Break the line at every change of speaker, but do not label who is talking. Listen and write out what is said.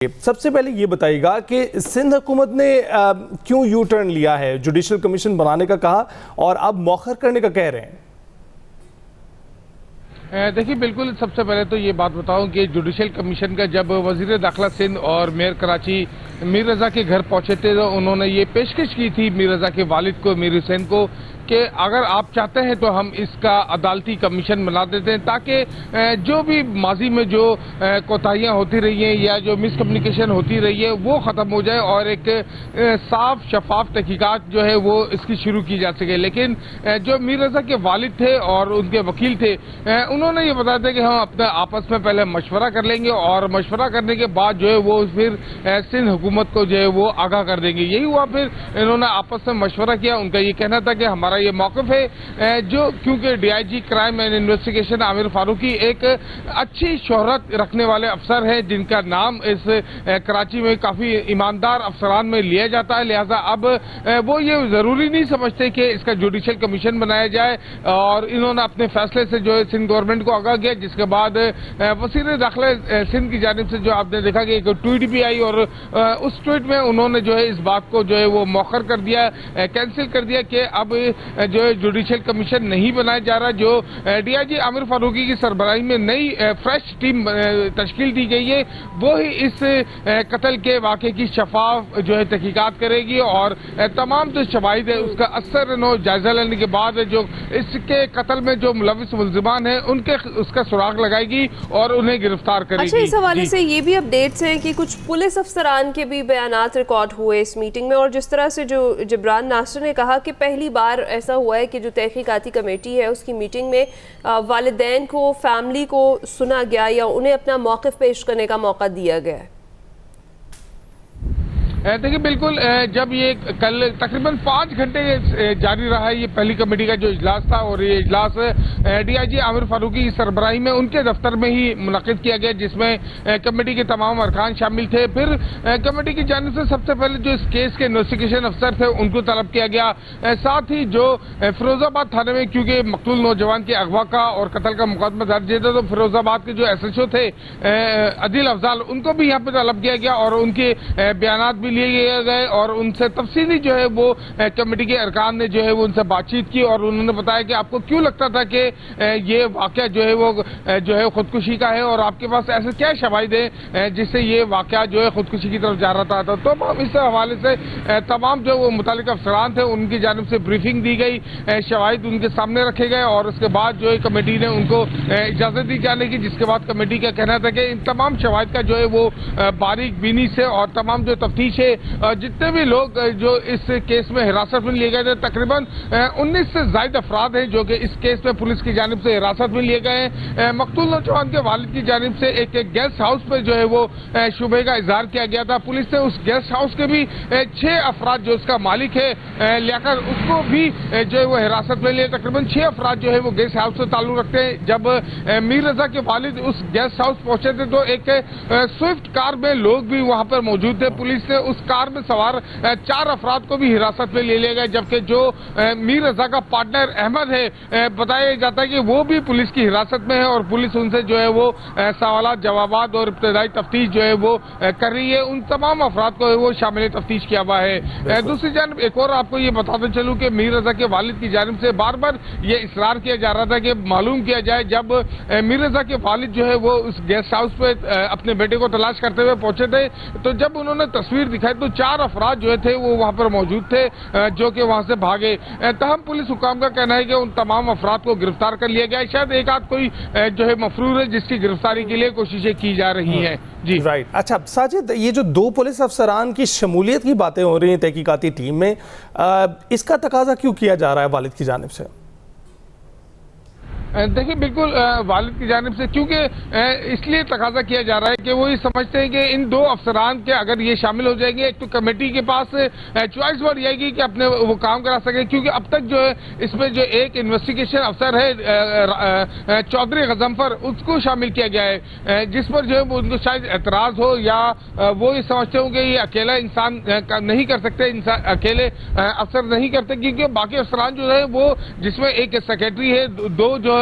سب سے پہلے یہ بتائیے گا کہ سندھ حکومت نے کیوں یو ٹرن لیا ہے، جوڈیشل کمیشن بنانے کا کہا اور اب مؤخر کرنے کا کہہ رہے ہیں؟
دیکھیے بالکل سب سے پہلے تو یہ بات بتاؤں کہ جوڈیشل کمیشن کا جب وزیر داخلہ سندھ اور میئر کراچی میر رضا کے گھر پہنچے تھے تو انہوں نے یہ پیشکش کی تھی میر رضا کے والد کو، میر حسین کو، کہ اگر آپ چاہتے ہیں تو ہم اس کا عدالتی کمیشن بنا دیتے ہیں تاکہ جو بھی ماضی میں جو کوتاہیاں ہوتی رہی ہیں یا جو مس کمیونیکیشن ہوتی رہی ہے وہ ختم ہو جائے اور ایک صاف شفاف تحقیقات جو ہے وہ اس کی شروع کی جا سکے۔ لیکن جو میر رضا کے والد تھے اور ان کے وکیل تھے انہوں نے یہ بتایا تھا کہ ہم اپنے آپس میں پہلے مشورہ کر لیں گے اور مشورہ کرنے کے بعد جو ہے وہ پھر سندھ حکومت کو جو ہے وہ آگاہ کر دیں گے۔ یہی ہوا، پھر انہوں نے آپس میں مشورہ کیا۔ ان کا یہ کہنا تھا کہ ہمارا یہ موقف ہے جو کیونکہ D I G crime and investigation Aamir Farooqui ایک اچھی شہرت رکھنے والے افسر ہیں جن کا نام اس کراچی میں کافی ایماندار افسران میں لیا جاتا ہے، لہذا اب وہ یہ ضروری نہیں سمجھتے کہ اس کا جوڈیشل کمیشن بنایا جائے، اور انہوں نے اپنے فیصلے سے جو ہے سندھ گورنمنٹ کو آگاہ کیا، جس کے بعد وزیر داخلہ سندھ کی جانب سے جو آپ نے دیکھا کہ ایک ٹویٹ بھی آئی اور اس ٹویٹ میں انہوں نے جو ہے اس بات کو جو ہے وہ مؤخر کر دیا، کینسل کر دیا کہ اب جو ہے جوڈیشل کمیشن نہیں بنایا جا رہا۔ جو ڈی آئی جی عامر فاروقی کی سربراہی میں نئی فریش ٹیم تشکیل دی گئی ہے وہی اس قتل کے واقعے کی شفاف جو ہے تحقیقات کرے گی اور تمام جو شواہد ہے اس کا اثر جائزہ لینے کے بعد جو اس کے قتل میں جو ملوث ملزمان ہیں ان کے اس کا سراغ لگائے گی اور انہیں گرفتار کرے گی۔
اچھا، اس حوالے سے یہ بھی اپڈیٹس ہیں کہ کچھ پولیس افسران کے بھی بیانات ریکارڈ ہوئے اس میٹنگ میں، اور جس طرح سے جو جبران ناصر نے کہا کہ پہلی بار ایسا ہوا ہے کہ جو تحقیقاتی کمیٹی ہے اس کی میٹنگ میں والدین کو، فیملی کو سنا گیا یا انہیں اپنا موقف پیش کرنے کا موقع دیا گیا ہے۔
دیکھیے بالکل جب یہ کل تقریباً 5 گھنٹے جاری رہا یہ پہلی کمیٹی کا جو اجلاس تھا، اور یہ اجلاس ڈی آئی جی عامر فاروقی کی سربراہی میں ان کے دفتر میں ہی منعقد کیا گیا، جس میں کمیٹی کے تمام ارکان شامل تھے۔ پھر کمیٹی کی جانب سے سب سے پہلے جو اس کیس کے انویسٹیگیشن افسر تھے ان کو طلب کیا گیا، ساتھ ہی جو فیروز آباد تھانے میں کیونکہ مقتول نوجوان کے اغوا کا اور قتل کا مقدمہ درج ہے تو فیروز آباد کے جو ایس ایچ او تھے عدیل افضال ان کو بھی یہاں پہ طلب کیا گیا اور ان کے بیانات بھی لیے گئے اور ان سے تفصیلی جو ہے وہ کمیٹی کے ارکان نے جو ہے وہ ان سے بات چیت کی اور انہوں نے بتایا کہ آپ کو کیوں لگتا تھا کہ یہ واقعہ جو ہے وہ جو ہے خودکشی کا ہے اور آپ کے پاس ایسے کیا شواہد ہیں جس سے یہ واقعہ جو ہے خودکشی کی طرف جا رہا تھا۔ تو اس حوالے سے تمام جو وہ متعلقہ افسران تھے ان کی جانب سے بریفنگ دی گئی، شواہد ان کے سامنے رکھے گئے اور اس کے بعد جو ہے کمیٹی نے ان کو اجازت دی جانے کی، جس کے بعد کمیٹی کا کہنا تھا کہ ان تمام شواہد کا جو ہے وہ باریک بینی سے اور تمام جو تفتیش ہے جتنے بھی لوگ جو اس کیس میں حراست میں لیے گئے تھے تقریباً 19 سے زائد افراد ہیں جو کہ اس کیس میں پولیس کی جانب سے حراست میں لیے گئے ہیں۔ مقتول نوجوان کے والد کی جانب سے ایک گیسٹ ہاؤس پہ جو ہے وہ شبہ کا اظہار کیا گیا تھا۔ پولیس نے اس گیسٹ ہاؤس کے بھی 6 افراد جو اس کا مالک ہے لیاقت اس کو بھی جو ہے وہ حراست میں لیے۔ تقریباً 6 افراد جو ہے وہ گیسٹ ہاؤس سے تعلق رکھتے ہیں۔ جب میر رضا کے والد اس گیسٹ ہاؤس پہنچے تھے تو ایک سوئفٹ کار میں لوگ بھی وہاں پر موجود تھے۔ پولیس نے اس کار میں سوار 4 افراد کو بھی حراست میں لے لیا گیا، جبکہ جو میر رضا کا پارٹنر احمد ہے بتایا جاتا ہے کہ وہ بھی پولیس کی حراست میں ہے اور پولیس ان سے جو ہے وہ سوالات جوابات اور ابتدائی تفتیش جو ہے وہ کر رہی ہے۔ ان تمام افراد کو وہ شامل تفتیش کیا ہوا ہے۔ دوسری جانب ایک اور آپ کو یہ بتاتے چلوں کہ میر رضا کے والد کی جانب سے بار بار یہ اصرار کیا جا رہا تھا کہ معلوم کیا جائے، جب میر رضا کے والد جو ہے وہ اس گیسٹ ہاؤس پہ اپنے بیٹے کو تلاش کرتے ہوئے پہنچے تھے تو جب انہوں نے تصویر دکھائی تو 4 افراد جو تھے وہ وہاں پر موجود تھے جو کہ وہاں سے بھاگے۔ تاہم پولیس حکام کا کہنا ہے کہ ان تمام افراد کو گرفتار کر لیا گیا ہے، شاید ایک آدھ کوئی جو ہے مفرور ہے جس کی گرفتاری کے لیے کوششیں کی جا رہی ہیں۔ جی
رائٹ۔ اچھا ساجد، یہ جو 2 پولیس افسران کی شمولیت کی باتیں ہو رہی ہیں تحقیقاتی ٹیم میں، اس کا تقاضا کیوں کیا جا رہا ہے والد کی جانب سے؟
دیکھیے بالکل والد کی جانب سے کیونکہ اس لیے تقاضا کیا جا رہا ہے کہ وہ یہ سمجھتے ہیں کہ ان 2 افسران کے اگر یہ شامل ہو جائیں گے ایک تو کمیٹی کے پاس چوائس بڑھ جائے گی کہ اپنے وہ کام کرا سکے، کیونکہ اب تک جو ہے اس میں جو ایک انویسٹیگیشن افسر ہے چودھری غضنفر اس کو شامل کیا گیا ہے، جس پر جو ہے ان کو شاید اعتراض ہو یا وہ یہ سمجھتے ہوں کہ یہ اکیلا انسان نہیں کر سکتے، اکیلے افسر نہیں کرتے، کیونکہ باقی افسران جو ہے وہ جس میں ایک سیکرٹری ہے، 2 جو